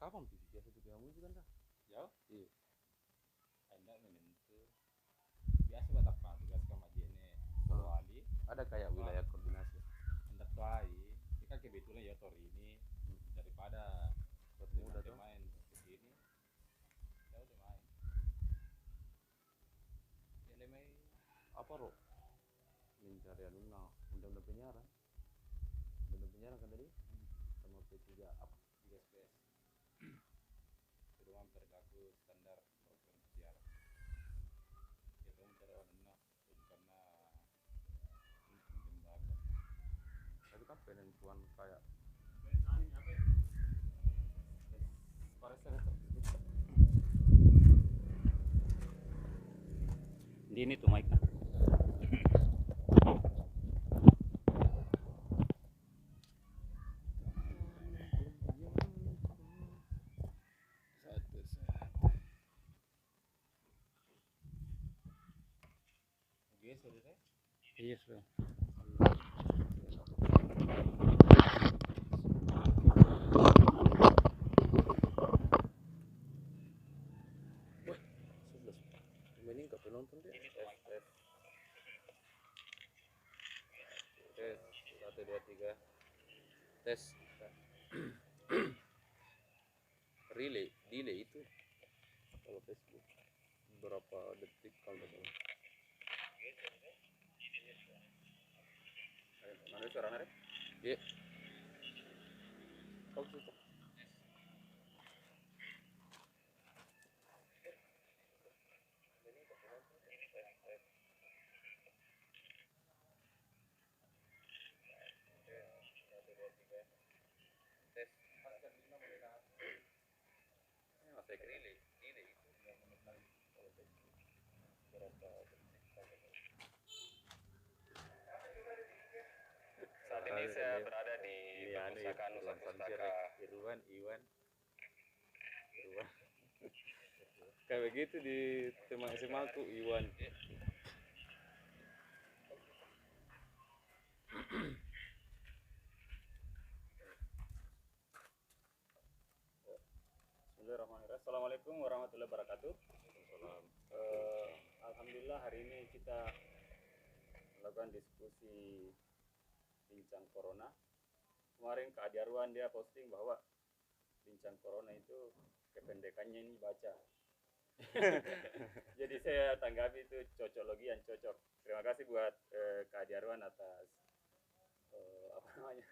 kapan sih biasa tuh kamu itu kan dah? Jauh? Iya. Ada menentu. Biasa batapa tugas sama dia nih. Wali. Ada kayak wilayah koordinasi. Hendak tuai. Jika kebetulan ya tori ini daripada Mudah tuh. main ke sini. Ya udah main. Ya udah main. Apa roh? Mencari alumni, undang-undang penyiaran. Undang-undang penyiaran kan tadi? Sama P3 apa? Tugas bes. Pedoman perilaku standar program siaran. Ya dong cara orang nak karena lembaga. Tapi kan penentuan kayak Di ini tuh mic nah. Geser deh. iya sudah. Meningkat penonton dia. Tes 1 2 3. Tes. delay itu kalau Facebook berapa detik kalau salah. Mana suara nare? Iya. Bagus itu. Saat ini saya berada di perpustakaan Nusa Pustaka. Irwan. Kayak begitu di teman SMA aku Iwan. Bismillahirrahmanirrahim. Assalamualaikum warahmatullahi wabarakatuh. Alhamdulillah hari ini kita melakukan diskusi bincang corona. Kemarin Kak Adiarwan dia posting bahwa bincang corona itu kependekannya ini baca. Jadi saya tanggapi itu cocoklogi yang cocok. Terima kasih buat Kak Adiarwan atas apa namanya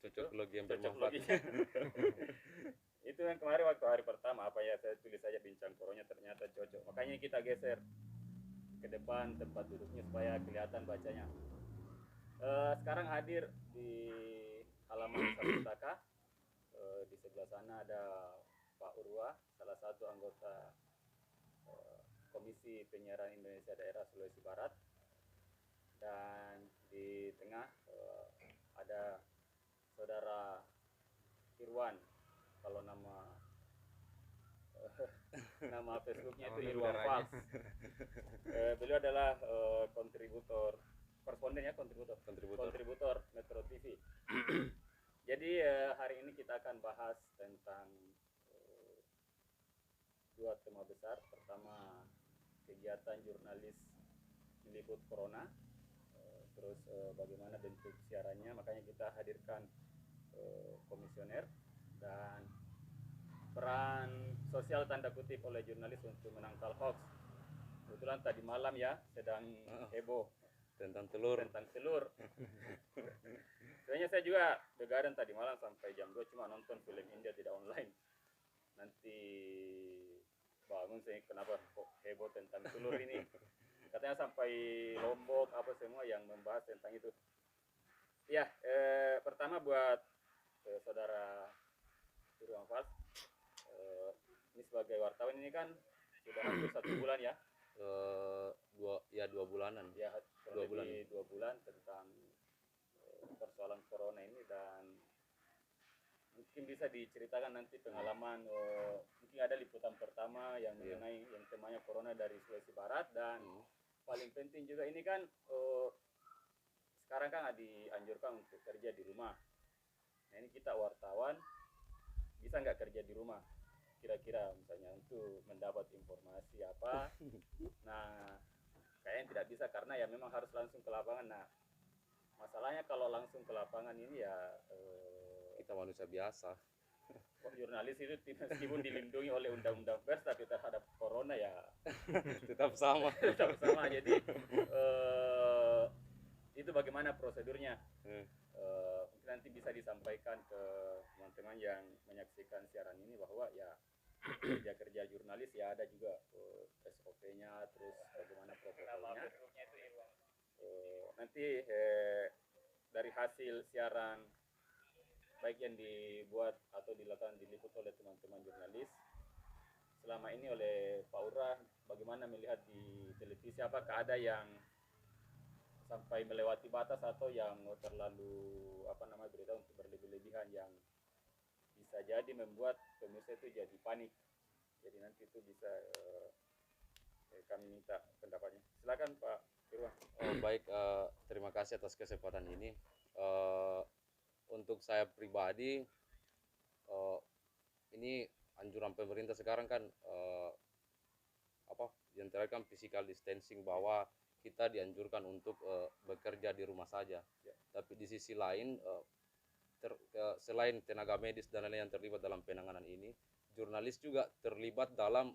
cocoklogi yang bermanfaat. Itu yang kemarin waktu hari pertama apa ya saya tulis saja bincang corona ternyata cocok. Makanya kita geser ke depan tempat duduknya supaya kelihatan bacanya. Sekarang hadir di halaman Nusa Pustaka. Di sebelah sana ada Pak Urwa, salah satu anggota Komisi Penyiaran Indonesia Daerah Sulawesi Barat. Dan di tengah ada Saudara Irwan, kalau nama Facebooknya itu Irwan Fals. Beliau adalah kontributor Metro TV. Jadi hari ini kita akan bahas tentang dua tema besar. Pertama, kegiatan jurnalis meliput corona, terus bagaimana bentuk siarannya. Makanya kita hadirkan komisioner dan peran sosial tanda kutip oleh jurnalis untuk menangkal hoax. Kebetulan tadi malam ya sedang heboh tentang telur. Sebenarnya saya juga begadang tadi malam sampai jam 2 cuma nonton film India tidak online. Nanti bangun saya kenapa kok heboh tentang telur ini. Katanya sampai Lombok apa semua yang membahas tentang itu. Ya, pertama buat Saudara Irwan Fals. Ini sebagai wartawan ini kan sudah hampir 1 bulan ya. 2 bulanan. Ya, 2 bulan tentang persoalan corona ini, dan mungkin bisa diceritakan nanti pengalaman mungkin ada liputan pertama yang mengenai yang temanya corona dari Sulawesi Barat, dan paling penting juga ini kan sekarang kan dianjurkan untuk kerja di rumah. Nah ini kita wartawan bisa nggak kerja di rumah kira-kira misalnya untuk mendapat informasi apa. Nah, kayaknya tidak bisa karena ya memang harus langsung ke lapangan. Nah, masalahnya kalau langsung ke lapangan ini ya Kita manusia biasa. kok jurnalis itu meskipun dilindungi oleh undang-undang pers tapi terhadap corona ya Tetap sama. tetap sama. Jadi itu bagaimana prosedurnya? Mungkin nanti bisa disampaikan ke teman-teman yang menyaksikan siaran ini bahwa ya kerja-kerja jurnalis ya ada juga SOP-nya, terus bagaimana protokolnya. Nanti dari hasil siaran baik yang dibuat atau dilakukan diliput oleh teman-teman jurnalis selama ini oleh Pak Urah, bagaimana melihat di televisi, apakah ada yang sampai melewati batas atau yang terlalu berita untuk berlebih-lebihan yang bisa jadi membuat pemirsa itu jadi panik. Jadi nanti itu bisa kami minta pendapatnya. Silakan Pak Irwan. Baik, terima kasih atas kesempatan ini. Untuk saya pribadi, ini anjuran pemerintah sekarang kan yang terakhir kan physical distancing, bahwa kita dianjurkan untuk bekerja di rumah saja. Ya. Tapi di sisi lain, selain tenaga medis dan lain-lain yang terlibat dalam penanganan ini, jurnalis juga terlibat dalam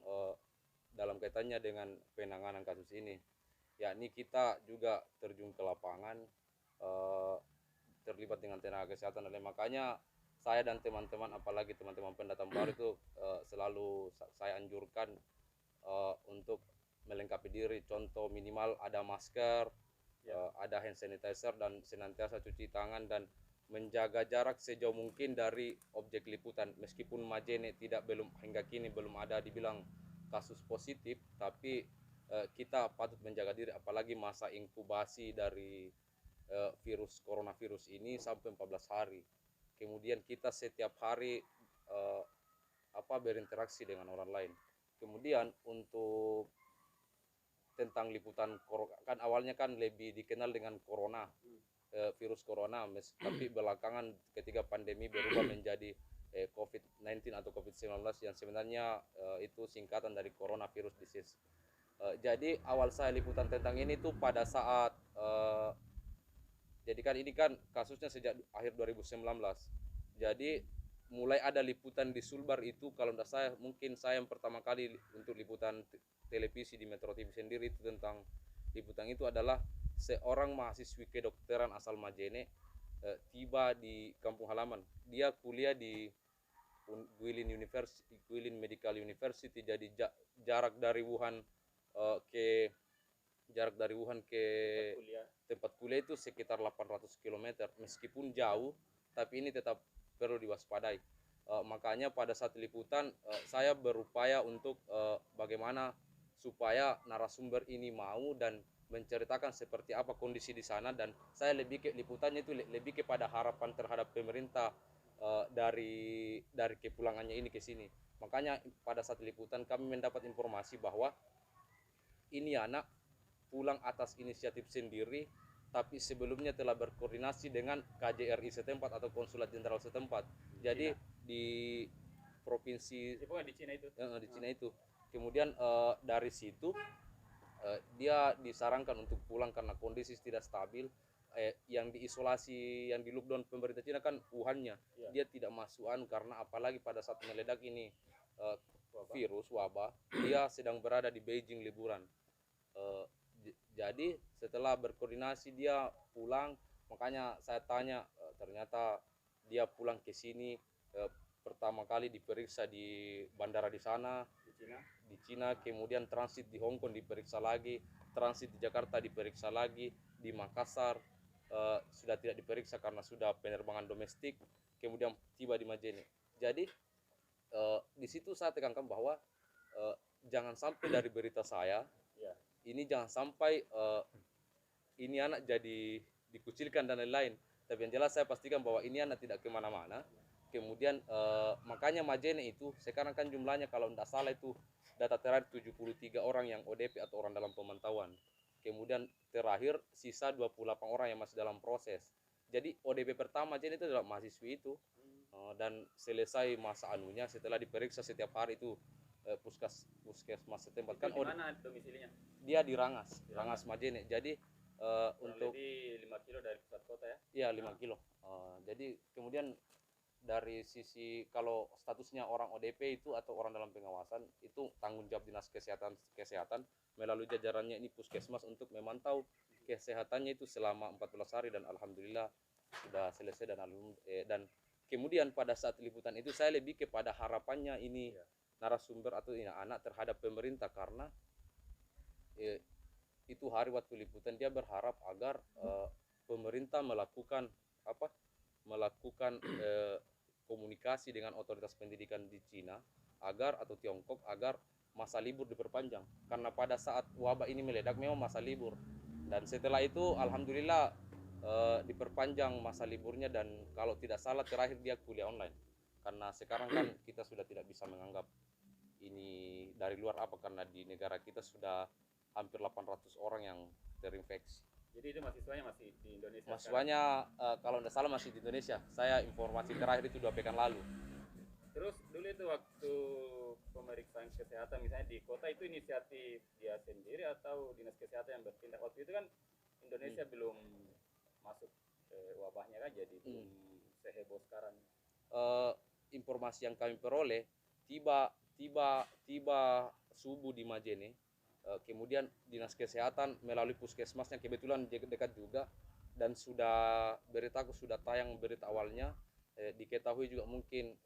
kaitannya dengan penanganan kasus ini. Yakni kita juga terjun ke lapangan, terlibat dengan tenaga kesehatan dan lain. Makanya saya dan teman-teman, apalagi teman-teman pendatang baru itu selalu saya anjurkan untuk melengkapi diri. Contoh minimal ada masker, ada hand sanitizer, dan senantiasa cuci tangan dan menjaga jarak sejauh mungkin dari objek liputan. Meskipun Majene hingga kini belum ada dibilang kasus positif, tapi kita patut menjaga diri, apalagi masa inkubasi dari coronavirus ini sampai 14 hari. Kemudian kita setiap hari berinteraksi dengan orang lain. Kemudian untuk tentang liputan kan awalnya kan lebih dikenal dengan corona, virus corona, tapi belakangan ketika pandemi berubah menjadi COVID-19 atau COVID-19 yang sebenarnya itu singkatan dari coronavirus disease. Jadi awal saya liputan tentang ini tuh pada saat jadi kan ini kan kasusnya sejak akhir 2019. Jadi mulai ada liputan di Sulbar itu, kalau tidak saya mungkin saya yang pertama kali untuk liputan televisi di Metro TV sendiri itu tentang liputan itu adalah seorang mahasiswi kedokteran asal Majene tiba di kampung halaman. Dia kuliah di Guilin Medical University. Jadi jarak dari Wuhan ke tempat kuliah itu sekitar 800 km. Meskipun jauh, tapi ini tetap perlu diwaspadai. Makanya pada saat liputan saya berupaya untuk bagaimana supaya narasumber ini mau dan menceritakan seperti apa kondisi di sana, dan saya lebih ke liputannya itu lebih kepada harapan terhadap pemerintah dari kepulangannya ini ke sini. Makanya pada saat liputan kami mendapat informasi bahwa ini anak pulang atas inisiatif sendiri, tapi sebelumnya telah berkoordinasi dengan KJRI setempat atau konsulat jenderal setempat. Jadi di provinsi di Cina itu. Di Cina itu. Kemudian dari situ dia disarankan untuk pulang karena kondisi tidak stabil. Yang diisolasi, yang di lockdown pemerintah Cina kan Wuhannya. Dia tidak masukan karena apalagi pada saat meledak ini virus wabah, dia sedang berada di Beijing liburan. Jadi setelah berkoordinasi dia pulang. Makanya saya tanya, ternyata dia pulang ke sini pertama kali diperiksa di bandara di sana di Cina, kemudian transit di Hong Kong diperiksa lagi, transit di Jakarta diperiksa lagi, di Makassar sudah tidak diperiksa karena sudah penerbangan domestik, kemudian tiba di Majene. Jadi di situ saya tekankan bahwa jangan sampai dari berita saya ini jangan sampai ini anak jadi dikucilkan dan lain-lain. Tapi yang jelas saya pastikan bahwa ini anak tidak kemana-mana. Kemudian makanya Majene itu sekarang kan jumlahnya kalau tidak salah itu data terakhir 73 orang yang ODP atau orang dalam pemantauan. Kemudian terakhir sisa 28 orang yang masih dalam proses. Jadi ODP pertama Majene itu adalah mahasiswi itu. Dan selesai masa anunya setelah diperiksa setiap hari itu puskesmas setempat kan. Itu di mana domisilinya? Dia di Rangas Majene. Jadi untuk lebih 5 kilo dari pusat kota ya? Iya 5 kilo. Jadi kemudian dari sisi kalau statusnya orang ODP itu atau orang dalam pengawasan itu tanggung jawab dinas kesehatan melalui jajarannya ini puskesmas untuk memantau kesehatannya itu selama 14 hari dan alhamdulillah sudah selesai dan kemudian pada saat liputan itu saya lebih kepada harapannya ini narasumber atau ini anak terhadap pemerintah karena itu hari waktu liputan dia berharap agar pemerintah melakukan komunikasi dengan otoritas pendidikan di Cina atau Tiongkok agar masa libur diperpanjang karena pada saat wabah ini meledak memang masa libur dan setelah itu alhamdulillah diperpanjang masa liburnya dan kalau tidak salah terakhir dia kuliah online karena sekarang kan kita sudah tidak bisa menganggap ini dari luar karena di negara kita sudah hampir 800 orang yang terinfeksi. Jadi itu mahasiswanya masih di Indonesia? Mahasiswanya kalau tidak salah masih di Indonesia. Saya informasi terakhir itu 2 pekan lalu. Terus dulu itu waktu pemeriksaan kesehatan misalnya di kota itu inisiatif dia sendiri atau dinas kesehatan yang bertindak? Waktu itu kan Indonesia belum masuk wabahnya kan jadi belum seheboh sekarang. Informasi yang kami peroleh tiba subuh di Majene, kemudian dinas kesehatan melalui puskesmasnya kebetulan dekat juga dan sudah sudah tayang berita awalnya, diketahui juga mungkin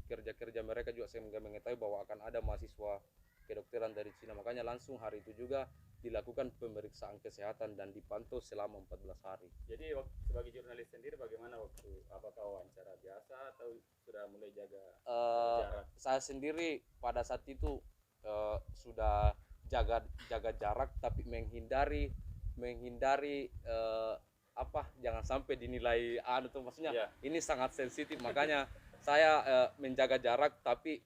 kerja mereka juga sehingga mengetahui bahwa akan ada mahasiswa kedokteran dari Cina, makanya langsung hari itu juga dilakukan pemeriksaan kesehatan dan dipantau selama 14 hari. Jadi sebagai jurnalis sendiri bagaimana waktu apakah wawancara biasa atau sudah mulai jaga jarak? Saya sendiri pada saat itu sudah jaga jarak tapi menghindari jangan sampai dinilai tuh maksudnya ini sangat sensitif makanya saya menjaga jarak tapi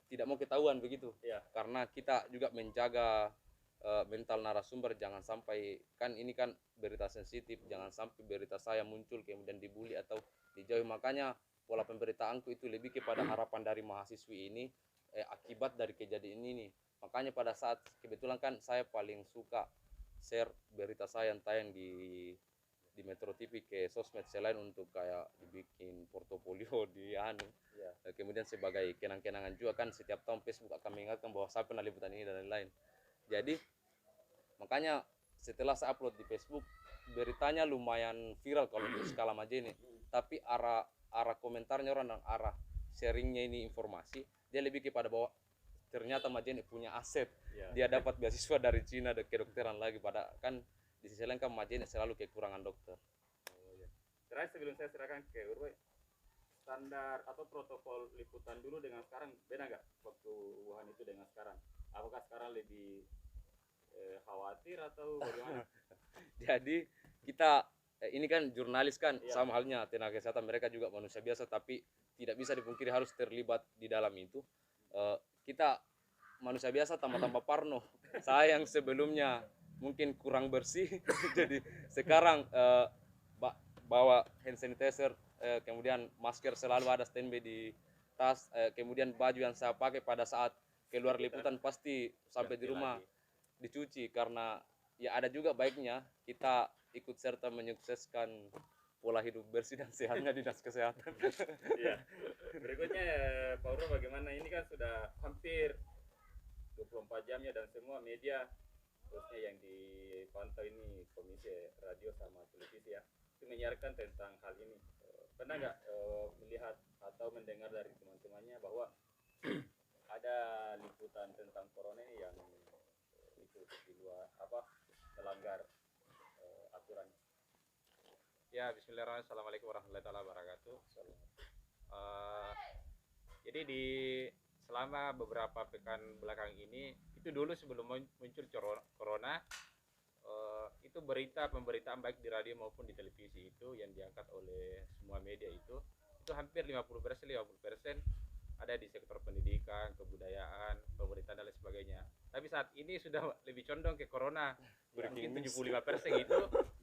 tidak mau ketahuan begitu karena kita juga menjaga mental narasumber jangan sampai kan ini kan berita sensitif jangan sampai berita saya muncul kemudian dibully atau dijauhi makanya pola pemberitaanku itu lebih kepada harapan dari mahasiswi ini akibat dari kejadian ini makanya pada saat kebetulan kan saya paling suka share berita saya yang tayang di Metro TV ke sosmed selain untuk kayak dibikin portofolio kemudian sebagai kenang-kenangan juga kan setiap tahun Facebook akan mengingatkan bahwa saya pernah liputan ini dan lain-lain. Jadi makanya setelah saya upload di Facebook beritanya lumayan viral kalau di skala Majene tapi arah komentarnya orang dan arah sharingnya ini informasi dia lebih kepada bahwa ternyata Majene punya aset dia dapat beasiswa dari Cina dan kedokteran lagi pada kan di sisi lain kan Majene selalu kekurangan dokter. Terakhir sebelum saya serahkan ke Urwe, standar atau protokol liputan dulu dengan sekarang beda nggak waktu Wuhan itu dengan sekarang? Apakah sekarang lebih khawatir atau bagaimana? Jadi kita ini kan jurnalis kan sama halnya tenaga kesehatan mereka juga manusia biasa tapi tidak bisa dipungkiri harus terlibat di dalam itu. Kita manusia biasa tambah-tambah parno. Saya yang sebelumnya mungkin kurang bersih jadi sekarang bawa hand sanitizer kemudian masker selalu ada standby di tas kemudian baju yang saya pakai pada saat keluar liputan pasti sampai di rumah dicuci karena ya ada juga baiknya kita ikut serta menyukseskan pola hidup bersih dan sehatnya dinas kesehatan. Berikutnya Pak Urwe bagaimana ini kan sudah hampir 24 jamnya dan semua media khususnya yang dipantau ini komisi radio sama televisi itu menyiarkan tentang hal ini. Pernah nggak melihat atau mendengar dari teman-temannya bahwa ada liputan tentang corona ini yang itu di luar melanggar aturan? Ya, bismillahirrahmanirrahim. Assalamualaikum warahmatullahi wabarakatuh. Jadi selama beberapa pekan belakang ini itu dulu sebelum muncul corona itu pemberitaan baik di radio maupun di televisi itu yang diangkat oleh semua media itu hampir 50% ada di sektor pendidikan, kebudayaan, pemerintahan dan lain sebagainya. Tapi saat ini sudah lebih condong ke corona. Mungkin 75% itu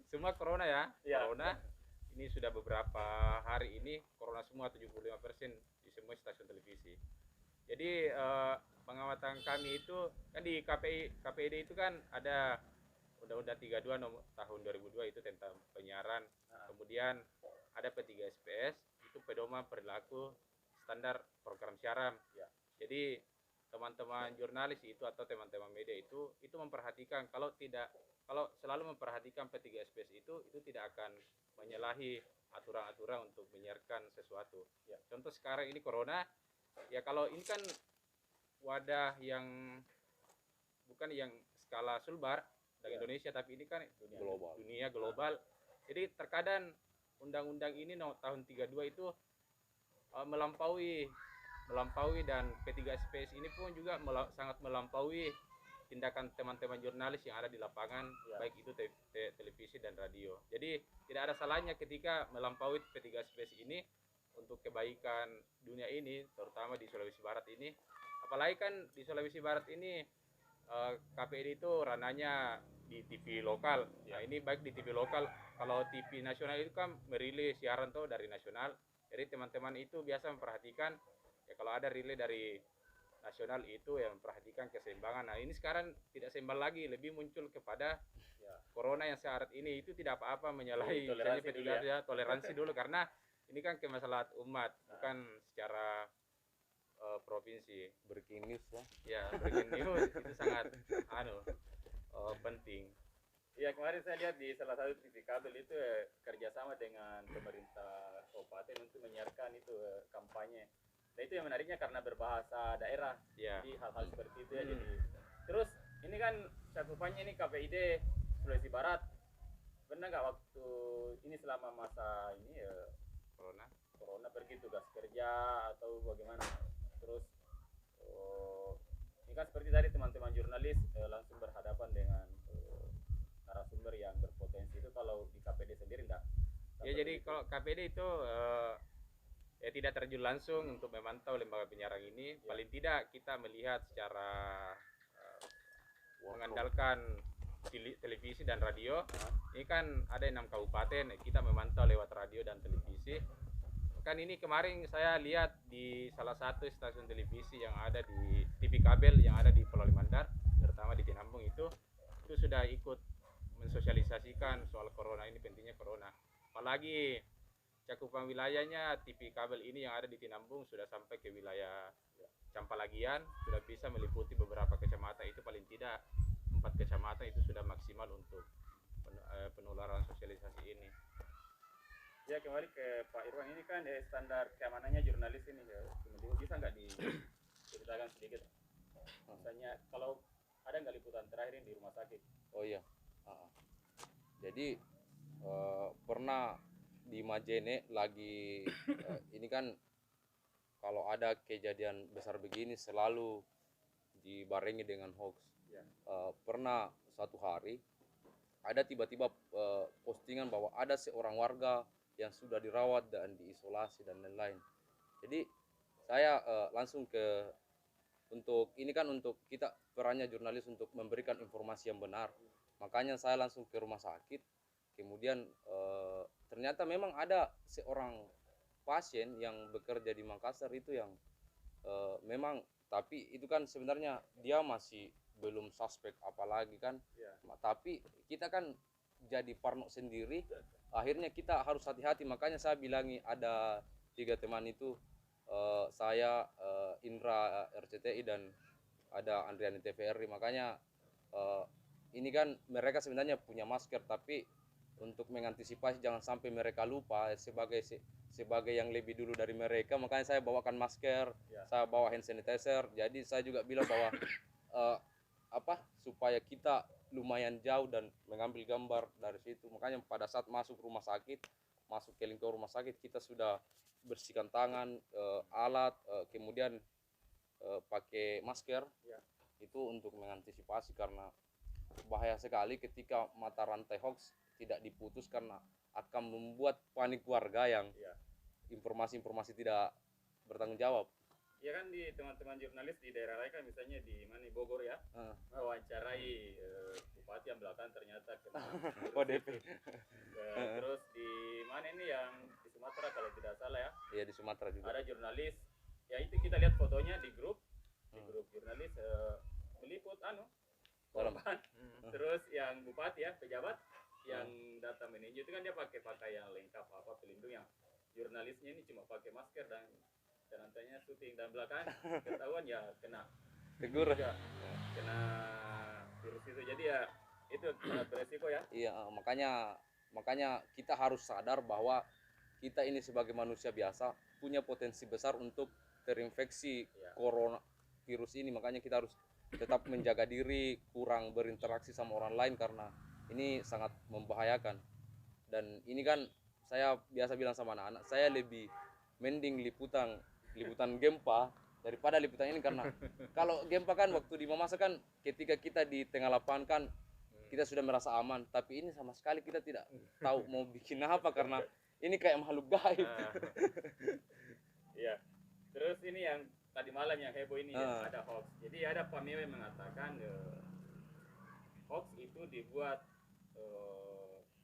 semua corona corona ini sudah beberapa hari ini corona semua 75% di semua stasiun televisi. Jadi pengamatan kami itu kan di KPID itu kan ada Undang-Undang 32 tahun 2002 itu tentang penyiaran. Kemudian ada P3SPS itu pedoman perilaku standar program siaran. Ya. Jadi teman-teman jurnalis itu atau teman-teman media itu memperhatikan kalau selalu memperhatikan P3SPS itu tidak akan menyalahi aturan-aturan untuk menyiarkan sesuatu. Ya. Contoh sekarang ini corona, ya kalau ini kan wadah yang bukan yang skala sulbar dari Indonesia, tapi ini kan dunia global. Jadi terkadang undang-undang ini tahun 32 itu melampaui dan P3SPS ini pun juga sangat melampaui tindakan teman-teman jurnalis yang ada di lapangan, baik itu televisi dan radio. Jadi tidak ada salahnya ketika melampaui P3SPS ini untuk kebaikan dunia ini, terutama di Sulawesi Barat ini. Apalagi kan di Sulawesi Barat ini KPID itu ranahnya di TV lokal. Nah ini baik di TV lokal, kalau TV nasional itu kan merilis siaran tuh dari nasional. Jadi teman-teman itu biasa memperhatikan ya kalau ada relay dari nasional itu yang memperhatikan keseimbangan. Nah ini sekarang tidak seimbang lagi, lebih muncul kepada corona yang saat ini itu tidak apa-apa menyalahi toleransi dulu ya. Toleransi dulu karena ini kan kemaslahatan umat, bukan secara provinsi. Breaking news lah. Ya, breaking news itu sangat penting. Iya, kemarin saya lihat di salah satu TV kabel itu kerjasama dengan pemerintah kabupaten untuk menyiarkan itu kampanye. Nah itu yang menariknya karena berbahasa daerah. Ya. Jadi hal-hal seperti itu ya. Jadi terus ini kan cakupannya ini KPID Sulawesi Barat. Pernah nggak waktu ini selama masa ini corona pergi tugas kerja atau bagaimana? Terus ini kan seperti tadi teman-teman jurnalis langsung berhadapan dengan narasumber yang berpotensi. Itu kalau di KPD sendiri enggak? Ya jadi kalau KPD itu ya tidak terjun langsung untuk memantau lembaga penyiaran ini. Ya. Paling tidak kita melihat secara mengandalkan televisi dan radio. Ini kan ada 6 kabupaten, kita memantau lewat radio dan televisi. Kan ini kemarin saya lihat di salah satu stasiun televisi yang ada di TV kabel yang ada di Pulau Limandar, terutama di Tinambung itu sudah ikut mensosialisasikan soal corona ini, pentingnya corona. Apalagi cakupan wilayahnya TV kabel ini yang ada di Tinambung sudah sampai ke wilayah Campalagian, sudah bisa meliputi beberapa kecamatan, itu paling tidak 4 kecamatan itu sudah maksimal untuk penularan sosialisasi ini. Ya kembali ke Pak Irwan, ini kan standar keamanannya jurnalis ini ya, bisa nggak diceritakan sedikit? Misalnya kalau ada nggak liputan terakhir ini di rumah sakit? Oh iya, jadi pernah di Majene lagi ini kan kalau ada kejadian besar begini selalu dibarengi dengan hoax. Ya. Pernah satu hari ada tiba-tiba postingan bahwa ada seorang warga yang sudah dirawat dan diisolasi dan lain-lain. Jadi saya langsung untuk ini kan untuk kita perannya jurnalis untuk memberikan informasi yang benar. Makanya saya langsung ke rumah sakit. Kemudian ternyata memang ada seorang pasien yang bekerja di Makassar itu yang memang, tapi itu kan sebenarnya dia masih belum suspek apalagi kan. Yeah. Tapi kita kan jadi parno sendiri, akhirnya kita harus hati-hati. Makanya saya bilangi ada 3 teman itu, saya, Indra RCTI dan ada Andriani TVRI. Makanya ini kan mereka sebenarnya punya masker, tapi untuk mengantisipasi jangan sampai mereka lupa sebagai yang lebih dulu dari mereka, makanya saya bawakan masker, saya bawa hand sanitizer. Jadi saya juga bilang bahwa supaya kita lumayan jauh dan mengambil gambar dari situ. Makanya pada saat masuk rumah sakit, masuk ke lingkungan rumah sakit, kita sudah bersihkan tangan, alat, kemudian pakai masker. Itu untuk mengantisipasi, karena bahaya sekali ketika mata rantai hoax tidak diputus, karena akan membuat panik warga yang informasi-informasi tidak bertanggung jawab. Ya kan di teman-teman jurnalis di daerah lain kan, misalnya di mana, Bogor ya, wawancarai bupati yang belakang ternyata kena ODP. Terus di mana ini ya Iya, di Sumatera juga. Ada jurnalis, ya itu kita lihat fotonya di grup jurnalis meliput korban. Terus yang bupati ya, pejabat yang data manajer itu kan dia pakai pakaian lengkap pelindung, yang jurnalisnya ini cuma pakai masker dan nantinya syuting, dan belakang ketahuan ya kena Tegur. juga, kena virus itu. Jadi ya itu sangat beresiko ya. Iya, makanya kita harus sadar bahwa kita ini sebagai manusia biasa punya potensi besar untuk terinfeksi corona virus ini. Makanya kita harus tetap menjaga diri, kurang berinteraksi sama orang lain karena ini sangat membahayakan. Dan ini kan saya biasa bilang sama anak-anak, saya lebih mending liputan gempa daripada liputan ini, karena kalau gempa kan waktu di Mamasa kan ketika kita di tengah lapangan kan kita sudah merasa aman, tapi ini sama sekali kita tidak tahu mau bikin apa karena ini kayak makhluk gaib. Iya. Terus ini yang tadi malam yang heboh ini ya, ada hoax. Jadi ada pamewek mengatakan hoax itu dibuat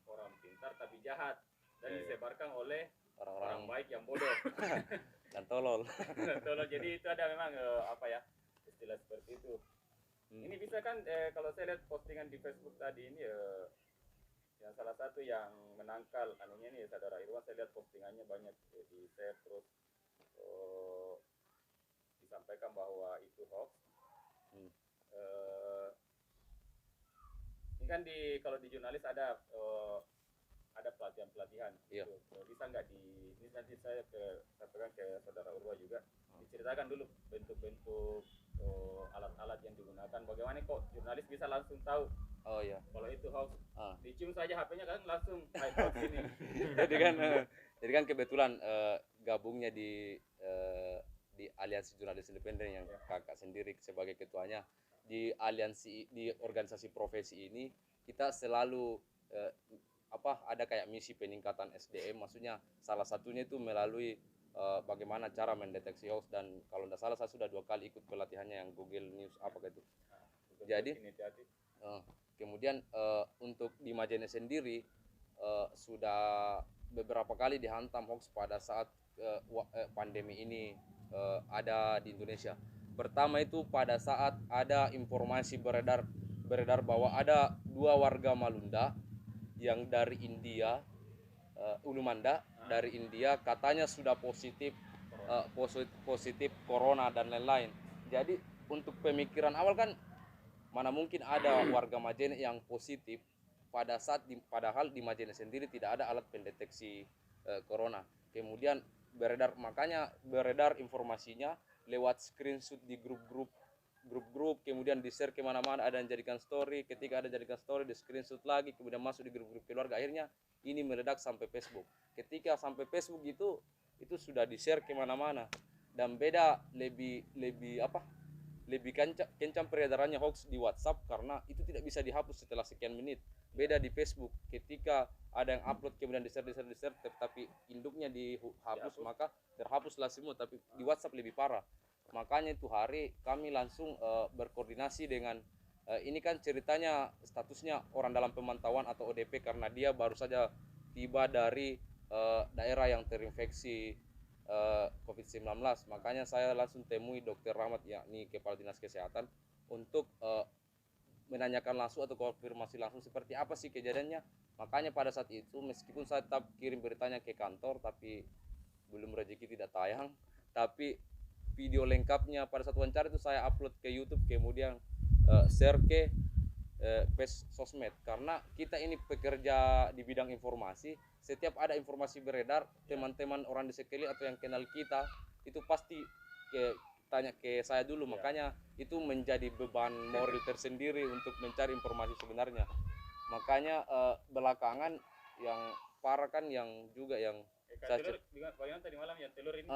orang pintar tapi jahat dan disebarkan oleh orang baik yang bodoh dan tolol. tolol. Jadi itu ada memang istilah seperti itu. Ini bisa kan kalau saya lihat postingan di Facebook tadi ini yang salah satu yang menangkal anunya ini saudara Irwan, saya lihat postingannya banyak di share, terus disampaikan bahwa itu hoax. Ini kan kalau di jurnalis ada pelatihan. Iya. Bisa nggak ini nanti saya sampaikan ke saudara Urwa juga, diceritakan dulu bentuk-bentuk alat-alat yang digunakan, bagaimana kok jurnalis bisa langsung tahu kalau itu hoax. Dicium saja HP-nya kan langsung hoax ini. jadi kan kebetulan gabungnya di aliansi jurnalis independen yang kakak sendiri sebagai ketuanya, di organisasi profesi ini kita selalu ada kayak misi peningkatan SDM, maksudnya salah satunya itu melalui bagaimana cara mendeteksi hoax, dan kalau tidak salah saya sudah 2 kali ikut pelatihannya yang Google News gitu. Jadi kemudian untuk di Majene sendiri sudah beberapa kali dihantam hoax pada saat pandemi ini ada di Indonesia. Pertama itu pada saat ada informasi beredar bahwa ada 2 warga Malunda yang dari India, Ulumanda dari India, katanya sudah positif corona dan lain-lain. Jadi untuk pemikiran awal kan mana mungkin ada warga Majene yang positif padahal di Majene sendiri tidak ada alat pendeteksi corona. Kemudian beredar informasinya lewat screenshot di grup-grup, kemudian di share kemana-mana, ada yang jadikan story, ketika ada jadikan story di screenshot lagi, kemudian masuk di grup-grup keluarga, akhirnya ini meledak sampai Facebook. Ketika sampai Facebook itu sudah di share kemana-mana, dan beda lebih kencang peredarannya hoax di WhatsApp karena itu tidak bisa dihapus setelah sekian menit. Beda di Facebook, ketika ada yang upload kemudian di share tetapi induknya dihapus, maka terhapuslah semua. Tapi di WhatsApp lebih parah. Makanya itu hari kami langsung berkoordinasi dengan ini kan ceritanya statusnya orang dalam pemantauan atau ODP karena dia baru saja tiba dari daerah yang terinfeksi COVID-19. Makanya saya langsung temui Dr. Rahmat, yakni Kepala Dinas Kesehatan, untuk menanyakan langsung atau konfirmasi langsung seperti apa sih kejadiannya. Makanya pada saat itu meskipun saya tetap kirim beritanya ke kantor, tapi belum rezeki tidak tayang, tapi video lengkapnya pada saat wawancara itu saya upload ke YouTube, kemudian share ke page sosmed, karena kita ini pekerja di bidang informasi. Setiap ada informasi beredar, teman-teman orang di sekeliling atau yang kenal kita itu pasti tanya ke saya dulu. Makanya itu menjadi beban moral tersendiri untuk mencari informasi sebenarnya. Makanya belakangan yang parah kan yang juga yang telur, bagaimana tadi malam ya telur ini?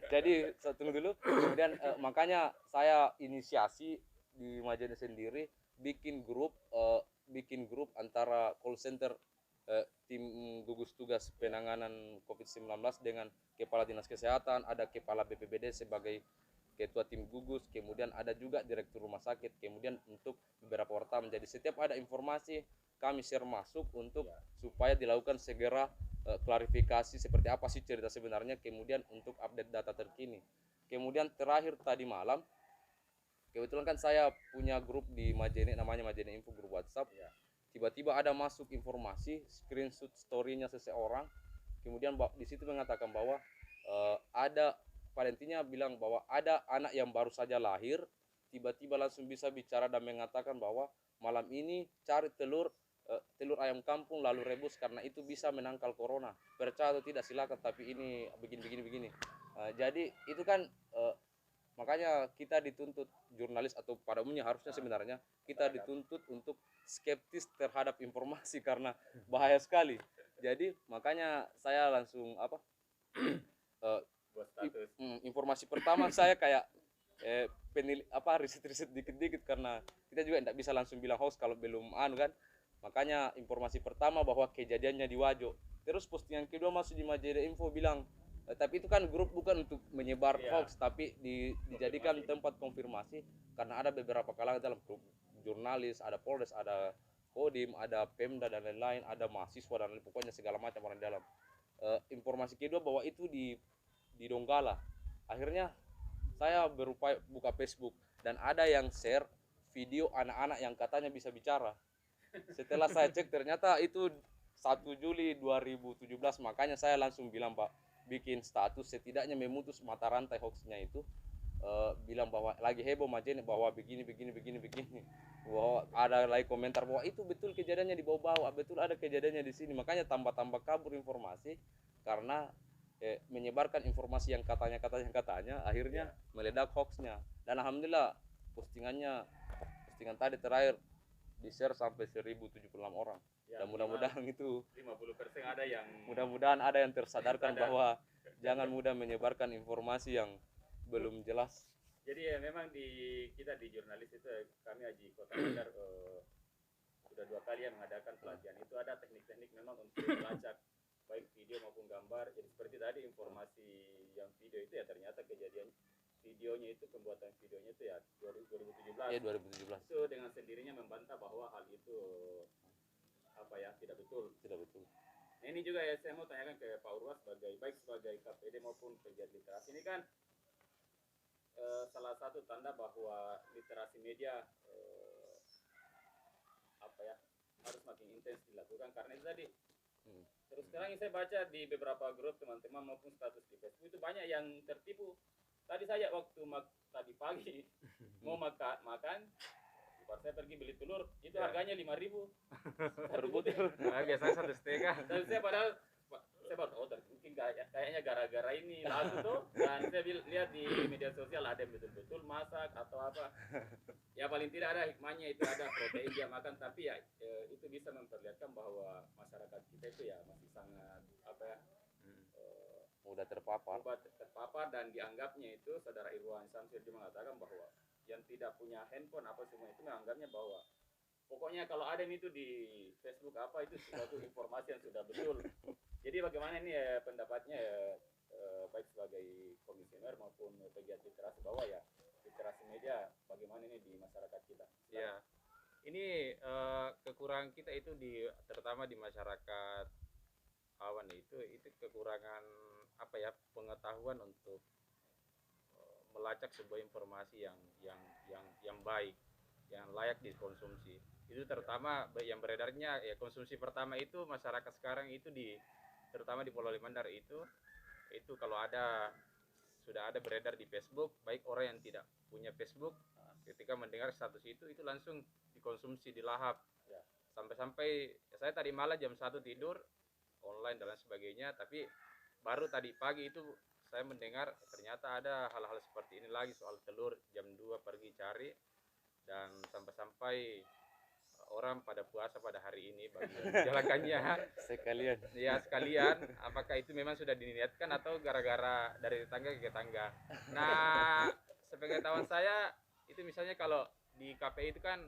Jadi tunggu dulu. Kemudian makanya saya inisiasi di Majene sendiri bikin grup antara call center tim gugus tugas penanganan COVID-19 dengan Kepala Dinas Kesehatan, ada Kepala BPBD sebagai ketua tim gugus, kemudian ada juga Direktur Rumah Sakit, kemudian untuk beberapa wartawan. Jadi setiap ada informasi kami share masuk untuk supaya dilakukan segera klarifikasi seperti apa sih cerita sebenarnya, kemudian untuk update data terkini. Kemudian terakhir tadi malam, kebetulan kan saya punya grup di Majene, namanya Majene Info, grup WhatsApp. Ya. Tiba-tiba ada masuk informasi screenshot story-nya seseorang, kemudian di situ mengatakan bahwa ada, pada intinya bilang bahwa ada anak yang baru saja lahir, tiba-tiba langsung bisa bicara dan mengatakan bahwa malam ini cari telur ayam kampung lalu rebus karena itu bisa menangkal corona. Percaya atau tidak silakan, tapi ini begini. Jadi itu kan makanya kita dituntut, jurnalis atau pada umumnya harusnya sebenarnya kita dituntut untuk skeptis terhadap informasi karena bahaya sekali. Jadi makanya saya langsung Buat status. informasi pertama saya kayak riset dikit-dikit karena kita juga tidak bisa langsung bilang hoax kalau belum kan. Makanya informasi pertama bahwa kejadiannya di Wajo. Terus postingan kedua masuk di Majene Info bilang tapi itu kan grup bukan untuk menyebar hoax, tapi dijadikan tempat konfirmasi karena ada beberapa kalangan dalam grup, jurnalis, ada Polres, ada Kodim, ada Pemda dan lain-lain, ada mahasiswa dan lain, pokoknya segala macam orang dalam. Informasi kedua bahwa itu di Donggala. Akhirnya saya berupaya buka Facebook dan ada yang share video anak-anak yang katanya bisa bicara. Setelah saya cek ternyata itu 1 Juli 2017, makanya saya langsung bilang Pak, bikin status setidaknya memutus mata rantai hoaxnya itu, bilang bahwa lagi heboh Majene bahwa begini, bahwa ada lagi komentar bahwa itu betul kejadiannya di bawah-bawah, betul ada kejadiannya di sini, makanya tambah kabur informasi karena menyebarkan informasi yang katanya akhirnya meledak hoaxnya. Dan alhamdulillah postingan tadi terakhir di share sampai 1076 orang ya, dan mudah-mudahan itu 50% ada yang tersadarkan bahwa jangan mudah menyebarkan informasi yang belum jelas. Jadi ya memang kita di jurnalis itu kami Haji Kota Bandar sudah 2 kali ya mengadakan pelatihan. Itu ada teknik-teknik memang untuk melacak baik video maupun gambar. Jadi seperti tadi informasi yang video itu ya ternyata kejadian videonya itu, pembuatan videonya itu ya 2017. Iya, 2017. Itu dengan sendirinya membantah bahwa hal itu tidak betul. Nah, ini juga ya saya mau tanyakan ke Pak Urwas baik sebagai KPD maupun pegiat literasi. Ini kan salah satu tanda bahwa literasi media harus makin intens dilakukan karena itu tadi. Terus sekarang saya baca di beberapa grup teman-teman maupun status di Facebook itu banyak yang tertipu. Tadi saya waktu tadi pagi mau makan, saya pergi beli telur, itu harganya 5.000 per butir. Biasanya 1,5. Dan saya baru mungkin kayaknya gara-gara ini lalu tuh, dan saya lihat di media sosial ada yang betul-betul masak atau apa. Ya paling tidak ada hikmahnya, itu ada protein dia makan, tapi ya itu bisa memperlihatkan bahwa masyarakat kita itu ya masih sangat mudah terpapar dan dianggapnya itu, saudara Irwan Samsir juga mengatakan bahwa yang tidak punya handphone apa semua itu menganggapnya bahwa pokoknya kalau ada itu di Facebook itu suatu informasi yang sudah betul. Jadi bagaimana ini pendapatnya baik sebagai komisioner maupun pegiat literasi bahwa ya literasi media bagaimana ini di masyarakat kita? Ya, ini kekurangan kita itu terutama di masyarakat itu kekurangan pengetahuan untuk melacak sebuah informasi yang baik, yang layak dikonsumsi. Itu terutama yang beredarnya ya, konsumsi pertama itu masyarakat sekarang itu terutama di Pulau Limandar itu kalau sudah ada beredar di Facebook, baik orang yang tidak punya Facebook ketika mendengar status itu langsung dikonsumsi, dilahap. Sampai saya tadi malam jam 1 tidur online dan lain sebagainya, tapi baru tadi pagi itu saya mendengar ternyata ada hal-hal seperti ini lagi, soal telur jam 2 pergi cari, dan sampai orang pada puasa pada hari ini bagi menjalankannya sekalian. Apakah itu memang sudah diniatkan atau gara-gara dari tetangga ke tetangga? Nah, sepengetahuan saya itu misalnya kalau di KPI itu kan,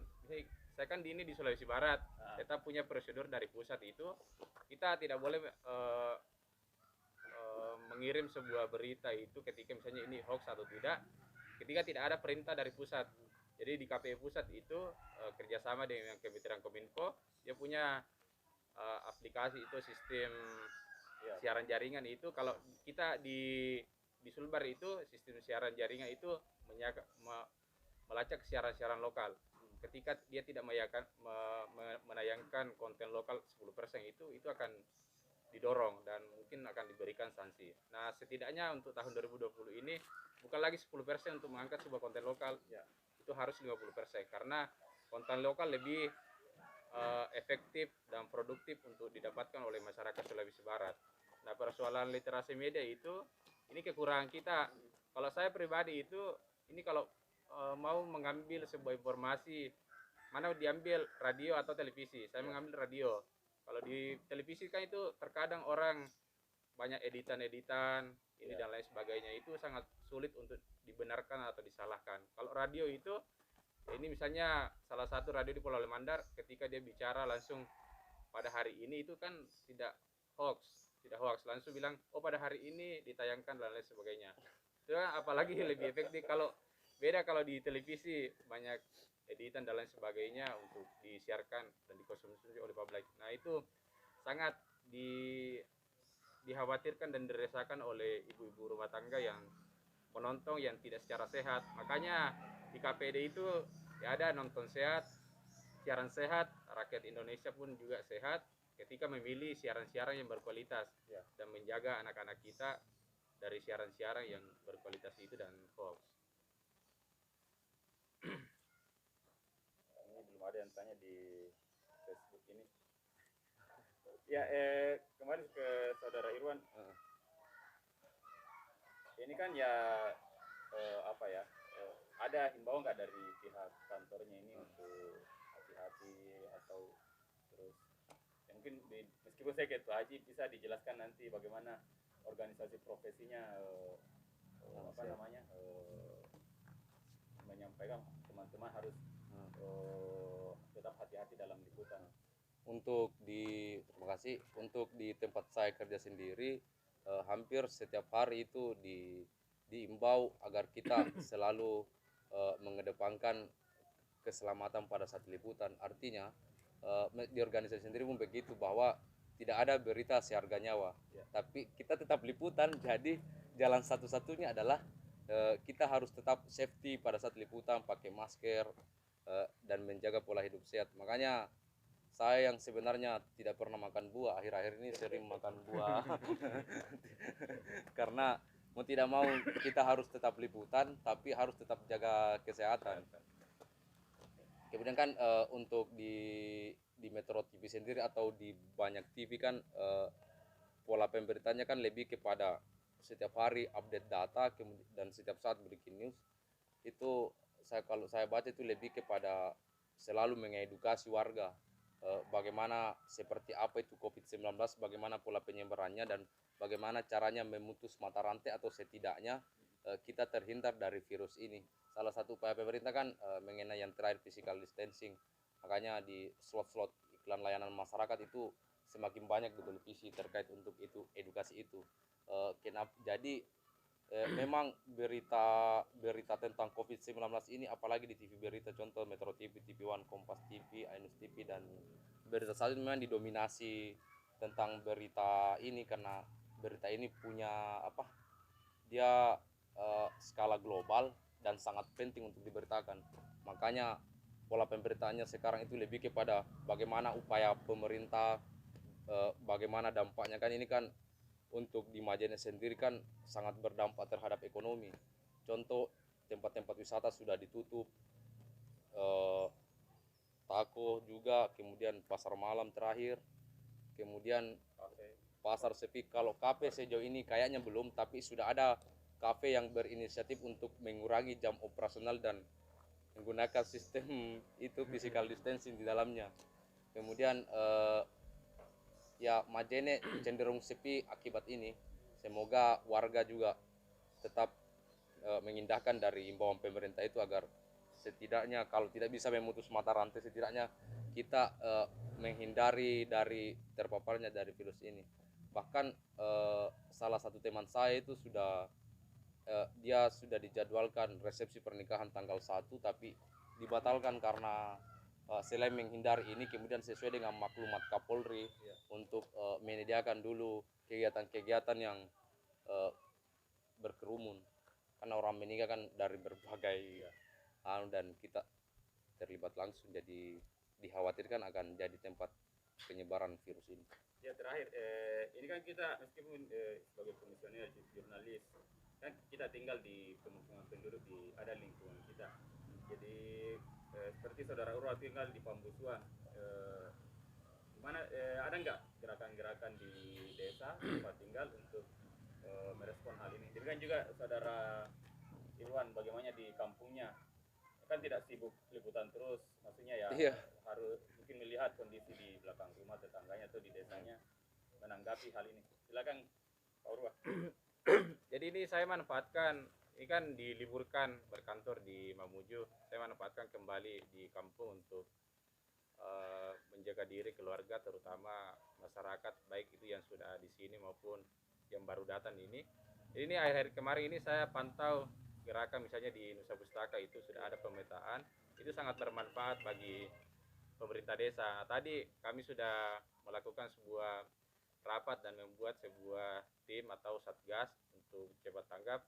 saya kan di Sulawesi Barat, kita punya prosedur dari pusat itu, kita tidak boleh mengirim sebuah berita itu ketika misalnya ini hoax atau tidak, ketika tidak ada perintah dari pusat. Jadi di KPI pusat itu kerjasama dengan Kementerian Kominfo, dia punya aplikasi itu sistem Iya. siaran jaringan itu kalau kita di Sulbar itu sistem siaran jaringan itu melacak siaran-siaran lokal. Ketika dia tidak menayangkan konten lokal 10% itu akan didorong dan mungkin akan diberikan sanksi. Nah, setidaknya untuk tahun 2020 ini bukan lagi 10% untuk mengangkat sebuah konten lokal, Ya. itu harus 50% karena konten lokal lebih efektif dan produktif untuk didapatkan oleh masyarakat Sulawesi Barat. Nah, persoalan literasi media itu ini kekurangan kita. Kalau saya pribadi itu ini kalau mau mengambil sebuah informasi mana diambil radio atau televisi, saya mengambil radio. Kalau di televisi kan itu terkadang orang banyak editan-editan ini dan lain sebagainya, itu sangat sulit untuk dibenarkan atau disalahkan. Kalau radio itu ini misalnya salah satu radio di Pulau Lemandar ketika dia bicara langsung pada hari ini itu kan tidak hoax langsung bilang oh pada hari ini ditayangkan dan lain sebagainya. Itu kan apalagi lebih efektif. Kalau beda kalau di televisi banyak editan dan lain sebagainya untuk disiarkan dan dikonsumsi oleh publik. Nah, itu sangat dikhawatirkan dan dirasakan oleh ibu-ibu rumah tangga yang menonton yang tidak secara sehat. Makanya di KPD itu ya ada nonton sehat, siaran sehat, rakyat Indonesia pun juga sehat ketika memilih siaran-siaran yang berkualitas dan menjaga anak-anak kita dari siaran-siaran yang berkualitas itu dan hoax. Ini belum ada yang tanya di Facebook ini. Ya, kembali ke saudara Irwan. Ini kan ya apa ya? Ada himbauan nggak dari pihak kantornya ini untuk hati-hati atau terus ya mungkin meskipun saya kayak Haji bisa dijelaskan nanti bagaimana organisasi profesinya apa namanya menyampaikan teman-teman harus tetap hati-hati dalam liputan. Terima kasih. Untuk di tempat saya kerja sendiri, hampir setiap hari itu diimbau agar kita selalu mengedepankan keselamatan pada saat liputan. Artinya di organisasi sendiri pun begitu, bahwa tidak ada berita seharga nyawa, tapi kita tetap liputan. Jadi jalan satu-satunya adalah kita harus tetap safety pada saat liputan, pakai masker dan menjaga pola hidup sehat. Makanya saya yang sebenarnya tidak pernah makan buah, akhir-akhir ini sering makan buah karena mau tidak mau kita harus tetap liputan, tapi harus tetap jaga kesehatan. Kemudian kan untuk di Metro TV sendiri atau di banyak TV kan pola pemberitanya kan lebih kepada setiap hari update data dan setiap saat breaking news. Itu kalau saya baca itu lebih kepada selalu mengedukasi warga bagaimana seperti apa itu COVID-19, bagaimana pola penyebarannya dan bagaimana caranya memutus mata rantai atau setidaknya kita terhindar dari virus ini. Salah satu upaya pemerintah kan mengenai yang terakhir physical distancing. Makanya di slot-slot iklan layanan masyarakat itu semakin banyak di televisi terkait untuk itu, edukasi itu. Jadi memang berita tentang COVID-19 ini apalagi di TV berita, contoh Metro TV, TV One, Kompas TV, Ainus TV dan berita satu memang didominasi tentang berita ini karena berita ini punya dia skala global dan sangat penting untuk diberitakan. Makanya pola pemberitaannya sekarang itu lebih kepada bagaimana upaya pemerintah, bagaimana dampaknya. Kan ini kan untuk di Majene sendiri kan sangat berdampak terhadap ekonomi. Contoh tempat-tempat wisata sudah ditutup, Tako juga, kemudian pasar malam terakhir, kemudian pasar sepi. Kalau kafe sejauh ini kayaknya belum, tapi sudah ada kafe yang berinisiatif untuk mengurangi jam operasional dan menggunakan sistem itu physical distancing di dalamnya. Kemudian ya Majene cenderung sepi akibat ini. Semoga warga juga tetap mengindahkan dari imbauan pemerintah itu agar setidaknya kalau tidak bisa memutus mata rantai, setidaknya kita menghindari dari terpaparnya dari virus ini. Bahkan salah satu teman saya itu dia sudah dijadwalkan resepsi pernikahan tanggal 1 tapi dibatalkan karena selain menghindari ini, kemudian sesuai dengan maklumat Kapolri untuk menyediakan dulu kegiatan-kegiatan yang eh, berkerumun, karena orang menikah kan dari berbagai dan kita terlibat langsung, jadi dikhawatirkan akan jadi tempat penyebaran virus ini. Ya terakhir, ini kan kita meskipun sebagai komisioner jurnalis, kan kita tinggal di pemukiman penduduk di ada lingkungan kita. Jadi seperti saudara Urwa tinggal di Pambusuan, ada nggak gerakan-gerakan di desa tempat tinggal untuk merespon hal ini? Demikian juga saudara Irwan, bagaimana di kampungnya? Kan tidak sibuk liputan terus, maksudnya ya Iya. harus mungkin melihat kondisi di belakang rumah tetangganya atau di desanya, menanggapi hal ini. Silakan Pak Urwa. Jadi ini saya manfaatkan, ini kan diliburkan berkantor di Mamuju, saya manfaatkan kembali di kampung untuk menjaga diri keluarga, terutama masyarakat baik itu yang sudah di sini maupun yang baru datang ini. Jadi ini akhir-akhir kemarin ini saya pantau gerakan misalnya di Nusa Pustaka itu sudah ada pemetaan, itu sangat bermanfaat bagi pemerintah desa. Tadi kami sudah melakukan sebuah rapat dan membuat sebuah tim atau satgas untuk cepat tanggap.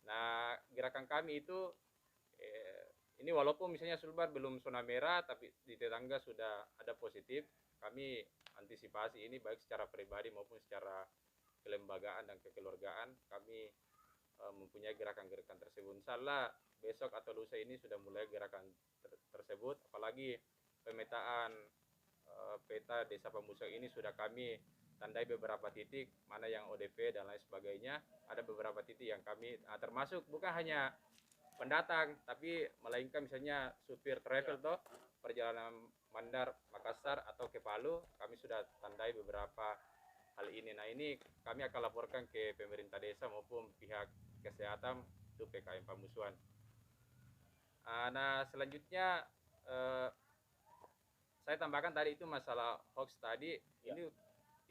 Nah, gerakan kami itu ini walaupun misalnya Sulbar belum zona merah, tapi di tetangga sudah ada positif, kami antisipasi ini baik secara pribadi maupun secara kelembagaan dan kekeluargaan. Kami mempunyai gerakan-gerakan tersebut. Insyaallah besok atau lusa ini sudah mulai gerakan tersebut, apalagi pemetaan peta desa Pambusuan ini sudah kami tandai beberapa titik mana yang ODP dan lain sebagainya. Ada beberapa titik yang kami termasuk bukan hanya pendatang tapi melainkan misalnya supir travel toh perjalanan Mandar Makassar atau ke Palu, kami sudah tandai beberapa hal ini. Nah, ini kami akan laporkan ke pemerintah desa maupun pihak kesehatan untuk PKM Pambusuan. Nah, selanjutnya saya tambahkan tadi itu masalah hoax tadi. Ini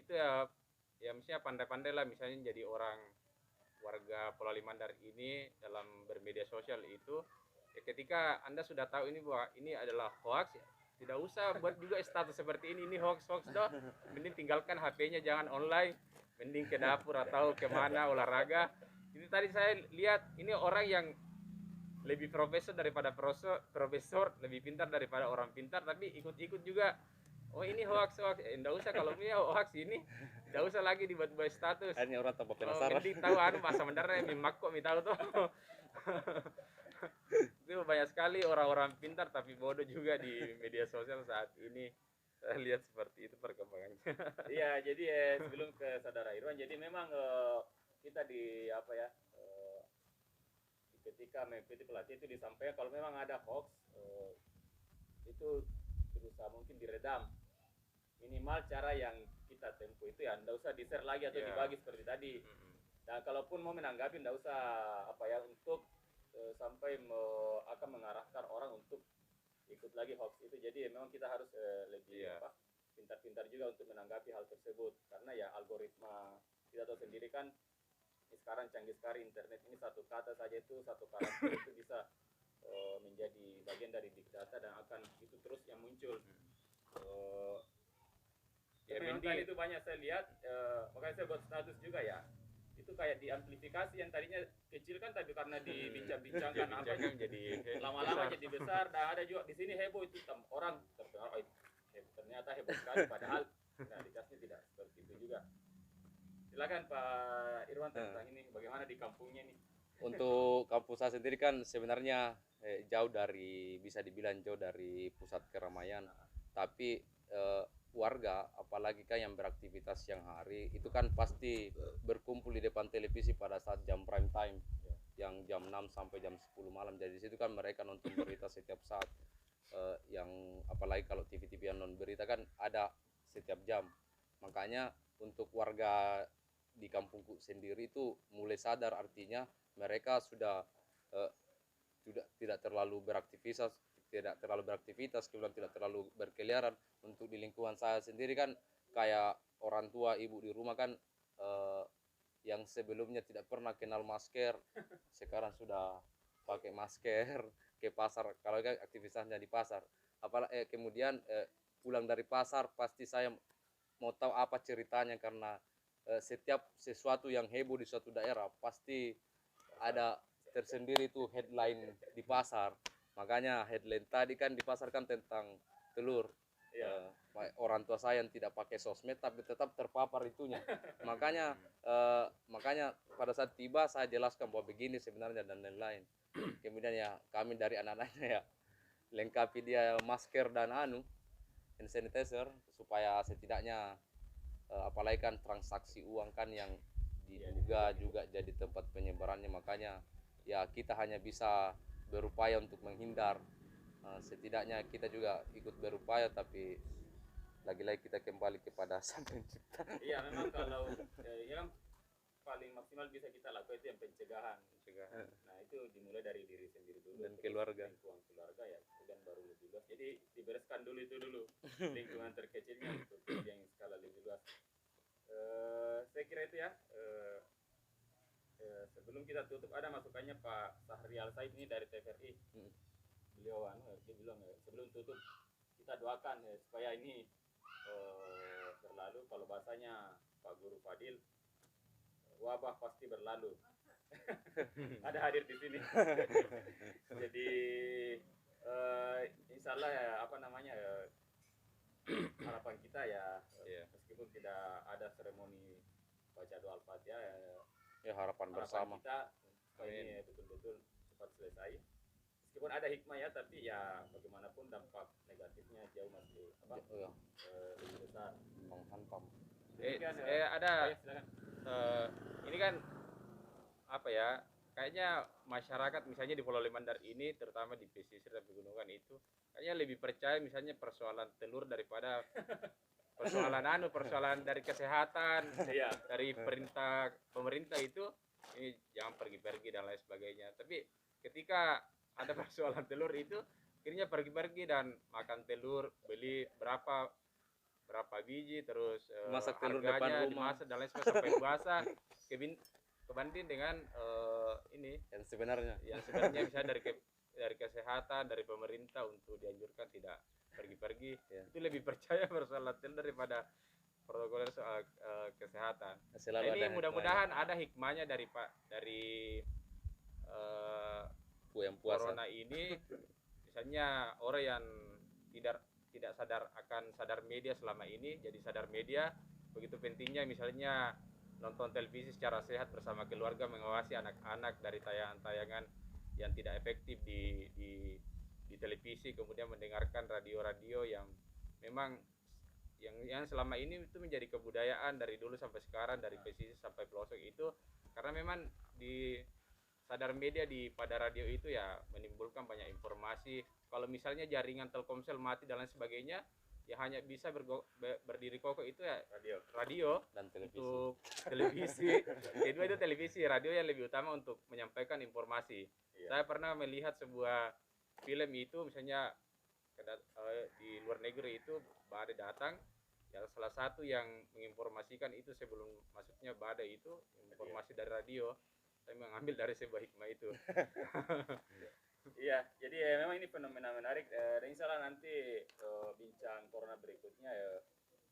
itu ya misalnya pandai-pandai lah misalnya jadi orang warga Pulau Mandar ini dalam bermedia sosial itu ketika Anda sudah tahu ini bahwa ini adalah hoax, ya, tidak usah buat juga status seperti ini hoax doh, mending tinggalkan HP-nya, jangan online, mending ke dapur atau kemana olahraga. Ini tadi saya lihat ini orang yang lebih profesor daripada profesor, lebih pintar daripada orang pintar, tapi ikut-ikut juga. Oh ini hoax, enggak usah kalau punya hoax ini, enggak usah lagi dibuat-buat status. Akhirnya orang tambah penasaran. Mending tahu masa sebenarnya mimak kok tahu tuh. Itu banyak sekali orang-orang pintar tapi bodoh juga di media sosial saat ini. Saya lihat seperti itu perkembangannya. Iya, jadi sebelum ke saudara Irwan, jadi memang kita di apa ya, ketika mengikuti pelatih itu disampaikan kalau memang ada hoax itu berusaha mungkin diredam, minimal cara yang kita tempuh itu ya nggak usah di-share lagi atau dibagi seperti tadi. Dan kalaupun mau menanggapi nggak usah apa ya untuk sampai akan mengarahkan orang untuk ikut lagi hoax itu. Jadi memang kita harus lebih pintar-pintar juga untuk menanggapi hal tersebut, karena ya algoritma kita tahu sendiri kan sekarang canggih sekali internet ini, satu kata saja itu satu karakter itu bisa menjadi bagian dari big data dan akan itu terus yang muncul. Memang tadi itu banyak saya lihat, makanya saya buat status juga ya. Itu kayak diamplifikasi yang tadinya kecil kan, tapi karena dibincang-bincangkan apa jadi lama-lama jadi besar. Dan ada juga di sini heboh itu orang terdengar ternyata heboh sekali padahal realitasnya tidak seperti itu juga. Silakan Pak Irwan tentang ini bagaimana di kampungnya nih. Untuk kampung saya sendiri kan sebenarnya jauh dari, bisa dibilang jauh dari pusat keramaian, tapi warga apalagi kan yang beraktivitas siang hari itu kan pasti berkumpul di depan televisi pada saat jam prime time yang jam 6 sampai jam 10 malam. Jadi di situ kan mereka nonton berita setiap saat, yang apalagi kalau TV-TV yang non berita kan ada setiap jam. Makanya untuk warga di kampungku sendiri itu mulai sadar, artinya mereka sudah tidak terlalu beraktivitas, kemudian tidak terlalu berkeliaran. Untuk di lingkungan saya sendiri kan kayak orang tua ibu di rumah kan yang sebelumnya tidak pernah kenal masker sekarang sudah pakai masker ke pasar, kalau kan aktivitasnya di pasar. Apalagi kemudian pulang dari pasar pasti saya mau tahu apa ceritanya, karena setiap sesuatu yang heboh di suatu daerah pasti ada tersendiri tuh headline di pasar. Makanya headline tadi kan di pasar kan tentang telur. Iya. Orang tua saya yang tidak pakai sosmed tapi tetap terpapar itunya. Makanya makanya pada saat tiba saya jelaskan bahwa begini sebenarnya dan lain-lain. Kemudian ya kami dari anak-anaknya ya lengkapi dia masker dan hand sanitizer supaya setidaknya apalagi kan transaksi uang kan yang diduga juga jadi tempat penyebarannya. Makanya ya kita hanya bisa berupaya untuk menghindar. Setidaknya kita juga ikut berupaya tapi lagi-lagi kita kembali kepada sang pencipta. Iya, memang kalau yang paling maksimal bisa kita lakukan itu yang pencegahan. Nah, itu dimulai dari diri sendiri dulu Dan keluarga. lingkungan keluarga ya, kemudian baru lebih luas. Jadi dibereskan dulu itu dulu lingkungan terkecilnya untuk yang skala lebih luas. Saya kira itu ya. Sebelum kita tutup ada masukannya Pak Sahrial Said ini dari TVRI. Beliau dia bilang sebelum tutup kita doakan supaya ini berlalu. Kalau bahasanya Pak Guru Fadil, wabah pasti berlalu. Ada hadir di sini. Jadi insya Allah ya apa namanya harapan kita ya meskipun tidak ada seremoni baca doa Al-Fatihah ya harapan bersama kita supaya ini betul-betul cepat selesai. Meskipun ada hikmah ya, tapi ya bagaimanapun dampak negatifnya jauh masih lebih besar. menghantam. Ada ini kan apa ya? Kayaknya masyarakat misalnya di Pulau Limandar ini, terutama di pesisir dan pegunungan itu, kayaknya lebih percaya misalnya persoalan telur daripada persoalan dari kesehatan, dari perintah pemerintah itu ini jangan pergi-pergi dan lain sebagainya. Tapi ketika ada persoalan telur itu, akhirnya pergi-pergi dan makan telur, beli berapa biji, terus masak telur depan harganya rumah dimasak dan lain sebagainya sampai puasa. Kebanding dengan ini yang sebenarnya bisa dari kesehatan, dari pemerintah untuk dianjurkan tidak pergi-pergi, itu lebih percaya persoalan telur daripada protokol soal kesehatan. Selalu Ini ada mudah-mudahan ada hikmahnya dari corona ini, misalnya orang yang tidak sadar media selama ini jadi sadar media. Begitu pentingnya misalnya nonton televisi secara sehat bersama keluarga, mengawasi anak-anak dari tayangan-tayangan yang tidak efektif di televisi, kemudian mendengarkan radio-radio yang memang yang selama ini itu menjadi kebudayaan dari dulu sampai sekarang, dari pesisir sampai pelosok itu, karena memang di sadar media pada radio itu ya menimbulkan banyak informasi. Kalau misalnya jaringan Telkomsel mati dan lain sebagainya, ya hanya bisa berdiri kokoh itu ya radio dan televisi. Untuk televisi. Kedua itu televisi, radio yang lebih utama untuk menyampaikan informasi. Saya pernah melihat sebuah film itu, misalnya di luar negeri itu badai datang, ya salah satu yang menginformasikan itu sebelum masuknya badai itu informasi dari radio. Saya mengambil dari sebuah hikmah itu. Iya, jadi memang ini fenomena menarik. Dan insya Allah nanti bincang corona berikutnya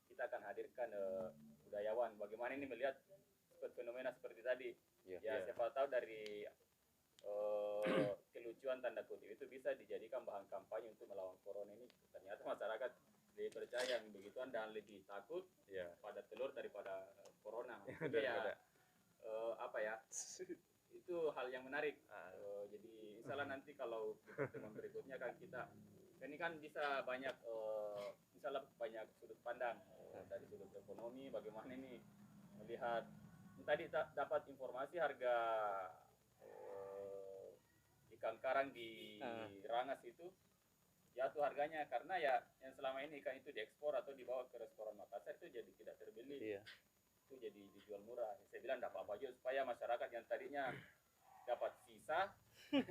kita akan hadirkan budayawan. Bagaimana ini melihat fenomena seperti tadi. Siapa tahu dari kelucuan tanda kutip itu bisa dijadikan bahan kampanye untuk melawan corona ini. Ternyata masyarakat lebih percaya yang begituan dan lebih takut pada telur daripada corona. Apa ya? Itu hal yang menarik. Jadi insya Allah nanti kalau di pertemuan berikutnya kan kita ini kan bisa banyak insya Allah banyak sudut pandang dari sudut ekonomi, bagaimana ini melihat tadi dapat informasi harga ikan karang di Rangas itu jatuh harganya karena ya yang selama ini ikan itu diekspor atau dibawa ke restoran Makassar itu jadi tidak terbeli. Itu jadi dijual murah. Saya bilang dapat apa aja supaya masyarakat yang tadinya dapat sisa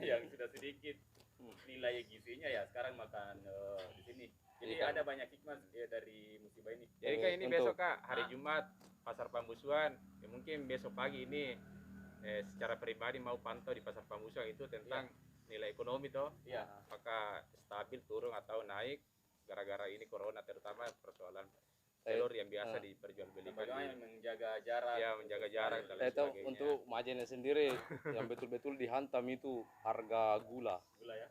yang sudah sedikit nilai gizinya ya sekarang makan di sini. Jadi ada banyak hikmah dari musibah ini. Jadi kayak ini besok Kak, hari Jumat Pasar Pambusuan. Ya mungkin besok pagi ini secara pribadi mau pantau di Pasar Pambusuan itu tentang nilai ekonomi toh. Apakah stabil, turun atau naik gara-gara ini corona, terutama persoalan telur yang biasa Ah. diperjualbelikan bagaimana di, menjaga jarak, ya menjaga jarak dan lain Saya tahu sebagainya. untuk Majene sendiri yang betul-betul dihantam itu harga gula. gula ya.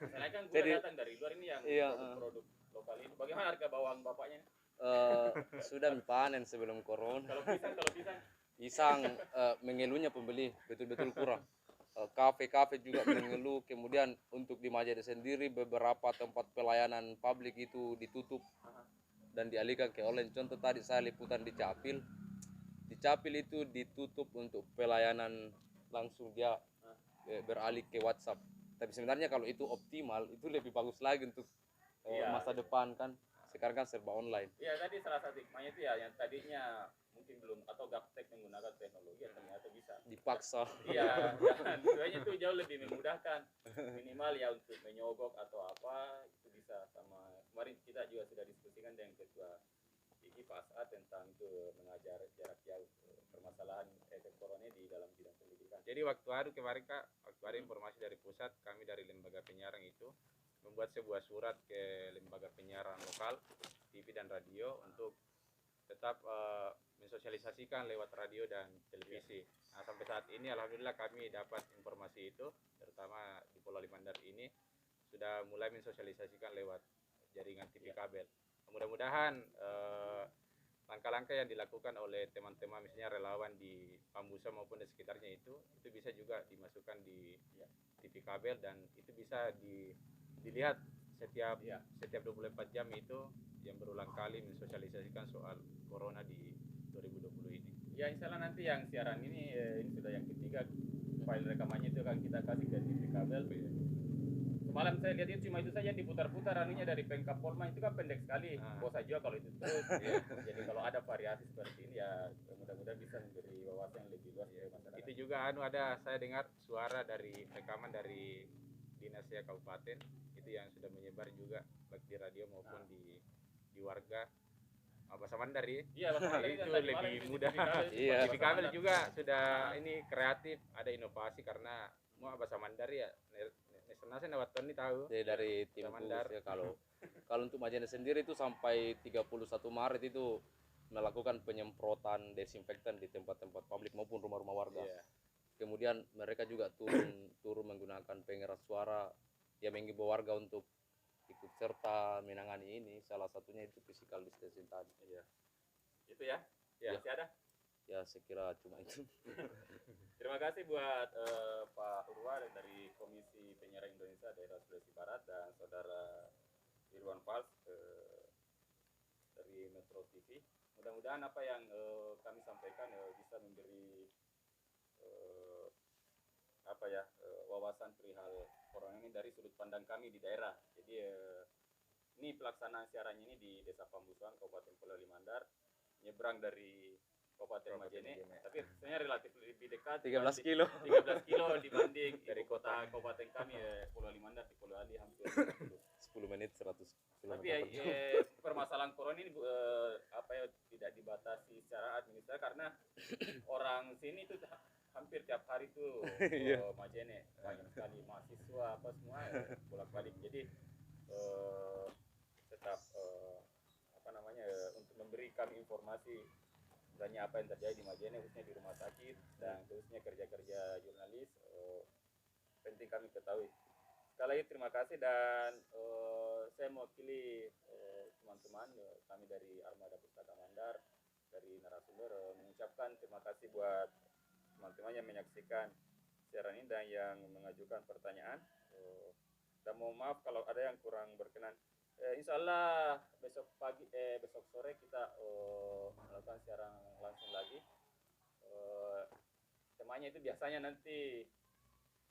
Masalahnya kan gula Jadi, datang dari luar ini yang iya, produk-produk lokal ini. Bagaimana harga bawang bapaknya? Sudah panen sebelum corona. Kalau pisang Pisang mengeluhnya pembeli betul-betul kurang. Kafe-kafe juga mengeluh. Kemudian untuk di Majene sendiri beberapa tempat pelayanan publik itu ditutup dan dialihkan ke online. Contoh tadi saya liputan di Capil. Di Capil itu ditutup untuk pelayanan langsung, dia beralih ke WhatsApp. Tapi sebenarnya kalau itu optimal itu lebih bagus lagi untuk Iya. masa depan kan. Sekarang kan serba online. Iya, tadi salah satu hikmahnya itu ya yang tadinya mungkin belum atau gaptek menggunakan teknologi ya ternyata bisa. Dipaksa. Iya, dan sebenarnya itu jauh lebih memudahkan. Minimal ya untuk menyogok atau apa itu bisa. Sama kemarin kita juga sudah diskusikan dengan ketua IGI PASA tentang itu mengajar jarak jauh, permasalahan efek corona di dalam bidang pendidikan. Jadi waktu hari kemarin Kak, waktu ada informasi dari pusat, kami dari lembaga penyiaran itu membuat sebuah surat ke lembaga penyiaran lokal, TV dan radio untuk tetap mensosialisasikan lewat radio dan televisi. Nah, sampai saat ini alhamdulillah kami dapat informasi itu, terutama di Pulau Limandar ini sudah mulai mensosialisasikan lewat jaringan TV kabel. Mudah-mudahan langkah-langkah yang dilakukan oleh teman-teman misalnya relawan di Pambusa maupun di sekitarnya itu bisa juga dimasukkan di TV kabel dan itu bisa dilihat setiap 24 jam itu yang berulang kali mensosialisasikan soal corona di 2020 ini. Ya insya Allah nanti yang siaran ini sudah yang ketiga, file rekamannya itu akan kita kasih ke TV kabel. Semalam saya lihat itu cuma itu saja diputar-putar anunya dari Pemkab Polma, itu kan pendek sekali. Bosan juga kalau itu terus. Jadi kalau ada variasi seperti ini ya mudah-mudahan bisa memberi wawasan yang lebih luas ya masyarakat. Itu juga ada saya dengar suara dari rekaman dari Dinas ya Kabupaten itu yang sudah menyebar juga baik di radio maupun di warga Bahasa Mandar ya. Iya, Bahasa Mandar itu lebih mudah. Iya. TV kabel juga sudah ini kreatif, ada inovasi karena mau Bahasa Mandar ya. Sebenarnya saya Waton ini tahu. Jadi dari tim Mandar ya, kalau untuk Majene sendiri itu sampai 31 Maret itu melakukan penyemprotan desinfektan di tempat-tempat publik maupun rumah-rumah warga. Iya. Kemudian mereka juga turun menggunakan pengeras suara yang mengimbau warga untuk ikut serta menangani ini, salah satunya itu physical distancing tadi. Iya. Itu ya. Ya, Ya. masih ada. Ya saya kira cuma itu. Terima kasih buat Pak Urwa dari Komisi Penyiaran Indonesia Daerah Sulawesi Barat dan Saudara Irwan Fals dari Metro TV. Mudah-mudahan apa yang kami sampaikan bisa memberi wawasan perihal corona ini dari sudut pandang kami di daerah. Jadi ini pelaksanaan siarannya ini di Desa Pambusuan, Kabupaten Pulau Limandar, nyebrang dari Kabupaten Majene, tapi sebenarnya relatif lebih dekat 13 kilo. 13 kilo dibanding dari kota kabupaten kami Pulau Limandar di Pulau Ali hampir 10 menit 100 km. tapi permasalahan corona ini tidak dibatasi secara administratif karena orang sini itu hampir tiap hari tuh Majene banyak sekali mahasiswa apa semua bolak-balik, jadi tetap untuk memberi kami informasi sebenarnya apa yang terjadi di Majene khususnya di rumah sakit dan khususnya kerja-kerja jurnalis penting kami ketahui. Sekali lagi terima kasih dan saya mewakili teman-teman kami dari Armada Pustaka Mandar dari narasumber mengucapkan terima kasih buat teman-teman yang menyaksikan siaran ini dan yang mengajukan pertanyaan dan mohon maaf kalau ada yang kurang berkenan. Insya Allah besok sore kita melakukan siaran langsung lagi. Temanya itu biasanya nanti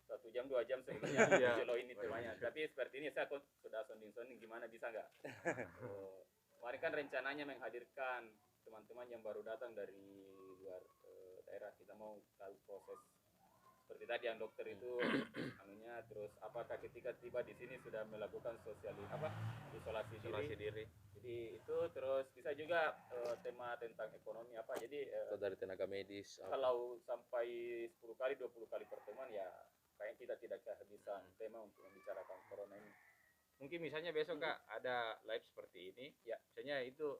1 jam 2 jam sebelumnya jelo ini temanya. Tapi seperti ini saya sudah sonding-sonding gimana bisa nggak? Kemarin kan rencananya menghadirkan teman-teman yang baru datang dari luar daerah. Kita mau tahu proses seperti tadi yang dokter itu anunya, terus apakah ketika tiba di sini sudah melakukan isolasi diri. Jadi itu terus bisa juga tema tentang ekonomi apa. Jadi Atau dari tenaga medis. kalau sampai 10 kali 20 kali pertemuan ya kayaknya kita tidak kehabisan tema untuk membicarakan corona ini. mungkin misalnya besok Kak ada live seperti ini, Ya. misalnya itu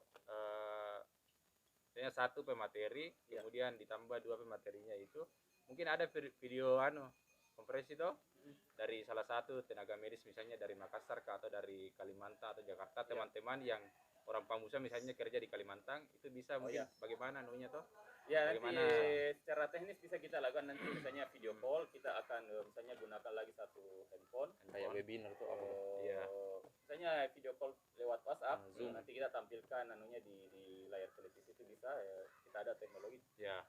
misalnya satu pemateri, Ya. kemudian ditambah dua pematerinya itu, mungkin ada video konferensi itu dari salah satu tenaga medis misalnya dari Makassar Kak, atau dari Kalimantan atau Jakarta, teman-teman yang orang Pamusa misalnya kerja di Kalimantan, itu bisa mungkin bagaimana anunya toh? Ya, nanti Bagaimana? secara teknis bisa kita lakukan nanti misalnya video call, kita akan misalnya gunakan lagi satu handphone. Kayak webinar tuh apa tuh? Iya. Misalnya video call lewat WhatsApp, Zoom. nanti kita tampilkan anunya di layar televisi itu bisa, kita ada teknologi. Ya.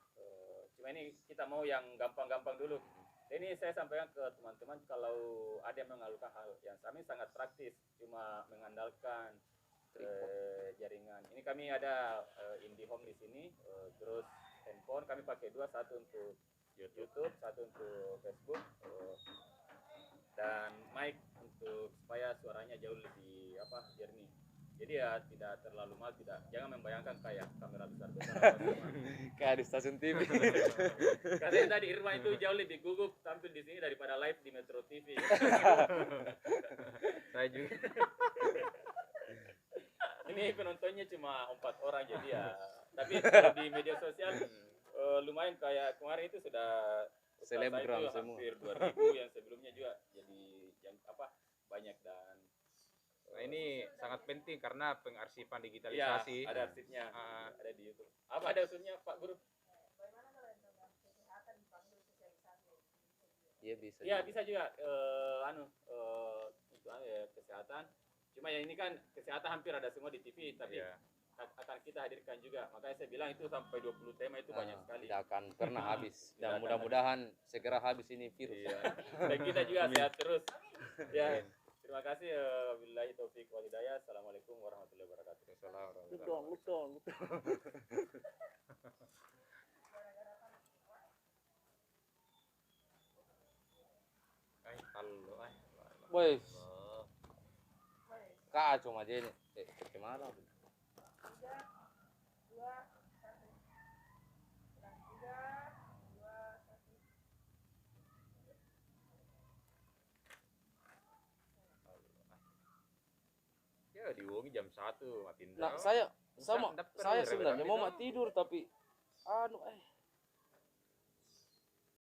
Cuma ini kita mau yang gampang-gampang dulu. Ini saya sampaikan ke teman-teman, kalau ada yang mengalukan hal yang kami sangat praktis, cuma mengandalkan jaringan. Ini kami ada IndiHome di sini, terus handphone kami pakai dua, satu untuk YouTube, satu untuk Facebook, dan mic untuk supaya suaranya jauh lebih jernih. Jadi ya tidak terlalu mahal, jangan membayangkan kayak kamera besar-besar. Kayak di stasiun TV. Katanya tadi Irma itu jauh lebih gugup tampil di sini daripada live di Metro TV. Saya juga. Ini penontonnya cuma 4 orang jadi ya. Tapi kalau di media sosial lumayan, kayak kemarin itu sudah Selebgram itu semua. hampir 2.000, yang sebelumnya juga jadi yang banyak. Dan Nah ini sangat penting karena pengarsipan ya digitalisasi. ada arsipnya, Ah. ada di YouTube. Apa ada usulnya Pak Guru? Iya bisa. Iya juga. bisa juga untuk kesehatan. Cuma ya ini kan kesehatan hampir ada semua di TV, tapi Iya. akan kita hadirkan juga. Makanya saya bilang itu sampai 20 tema itu banyak sekali. Tidak akan pernah habis. Tidak Dan akan mudah-mudahan segera habis ini virus. Iya. Dan kita juga sehat terus. Ya, terima kasih. Wabillahi taufik wal hidayah. Assalamualaikum warahmatullahi wabarakatuh. Assalamualaikum. Halo, Woi, kacau aja ini. Gimana? Ya diwongi jam 1 matiin. Nah, saya sebenarnya mau mak tidur tapi